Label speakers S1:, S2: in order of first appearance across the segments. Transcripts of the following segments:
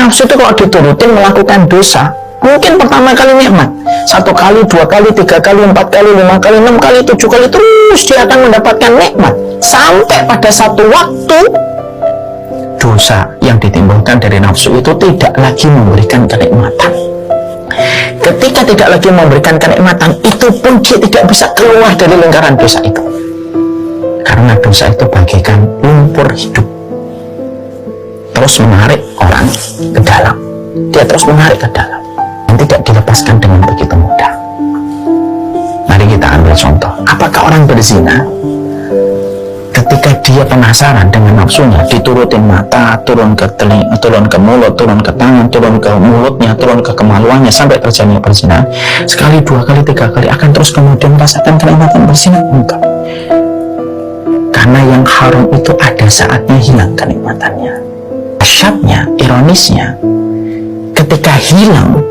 S1: nafsu itu kalau diturutin melakukan dosa, mungkin pertama kali nikmat, 1 kali, 2 kali, 3 kali, 4 kali, 5 kali, 6 kali, 7 kali, terus dia akan mendapatkan nikmat sampai pada satu waktu dosa yang ditimbulkan dari nafsu itu tidak lagi memberikan kenikmatan. Ketika tidak lagi memberikan kenikmatan, itu pun dia tidak bisa keluar dari lingkaran dosa itu, karena dosa itu bagaikan lumpur hidup, terus menarik orang ke dalam. Dia terus menarik ke dalam dan tidak dilepaskan dengan begitu mudah. Mari kita ambil contoh. Apakah orang berzina ketika dia penasaran dengan nafsunya, diturutin mata, turun ke telinga, turun ke mulut, turun ke tangan, turun ke mulutnya, turun ke kemaluannya sampai terjadi perzinahan, sekali, 2 kali, 3 kali akan terus kemudian merasakan kenikmatan berzina? Enggak. Karena yang haram itu ada saatnya hilang kenikmatannya. Asyabnya, ironisnya, ketika hilang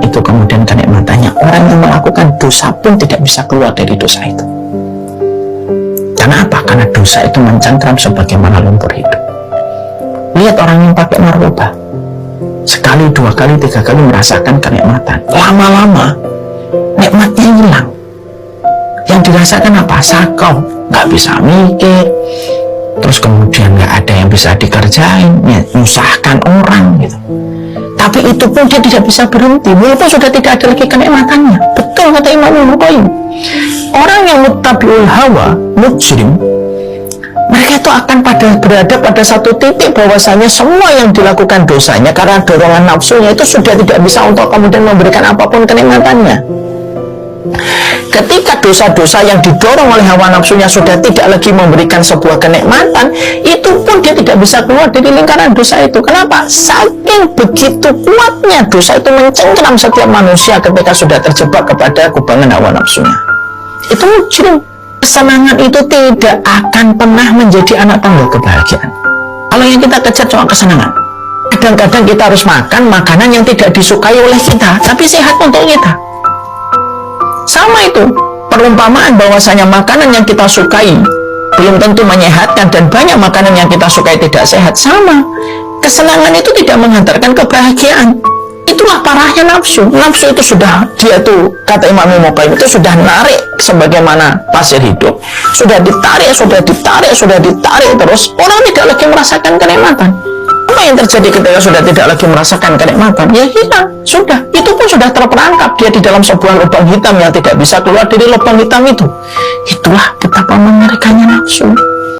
S1: itu kemudian kenikmatannya, orang yang melakukan dosa pun tidak bisa keluar dari dosa itu. Karena apa? Karena dosa itu mencengkram sebagaimana lumpur hidup. Lihat orang yang pakai narkoba, sekali, 2 kali, 3 kali merasakan kenikmatan, lama-lama nikmatnya hilang. Yang dirasakan apa? Sakau, nggak bisa mikir, terus kemudian nggak ada yang bisa dikerjain, nyusahkan orang gitu. Tapi itu pun dia tidak bisa berhenti, walaupun sudah tidak ada lagi kenikmatannya. Betul kata Imam Ibnu Qayyim, orang yang muttabi'ul hawa, mujrim, mereka itu akan berada pada satu titik bahwasanya semua yang dilakukan dosanya karena dorongan nafsunya itu sudah tidak bisa untuk kemudian memberikan apapun kenikmatannya. Ketika dosa-dosa yang didorong oleh hawa nafsunya sudah tidak lagi memberikan sebuah kenikmatan, itu pun dia tidak bisa keluar dari lingkaran dosa itu. Kenapa? Saking begitu kuatnya dosa itu mencengkram setiap manusia ketika sudah terjebak kepada kubangan hawa nafsunya. Itu mujrim. Kesenangan itu tidak akan pernah menjadi anak tangga kebahagiaan. Kalau yang kita kejar cuma kesenangan. Kadang-kadang kita harus makan makanan yang tidak disukai oleh kita, tapi sehat untuk kita. Sama itu, perumpamaan bahwasanya makanan yang kita sukai belum tentu menyehatkan, dan banyak makanan yang kita sukai tidak sehat. Sama, kesenangan itu tidak menghantarkan kebahagiaan. Itulah parahnya nafsu. Nafsu itu sudah, dia tuh, kata Imam Ibnu Qayyim, itu sudah narik sebagaimana pasir hidup. Sudah ditarik terus, orang tidak lagi merasakan kenikmatan. Apa yang terjadi ketika sudah tidak lagi merasakan kenikmatan? Ya hilang, sudah. Itu pun sudah terperangkap dia di dalam sebuah lubang hitam yang tidak bisa keluar dari lubang hitam itu. Itulah betapa mengerikannya nafsu.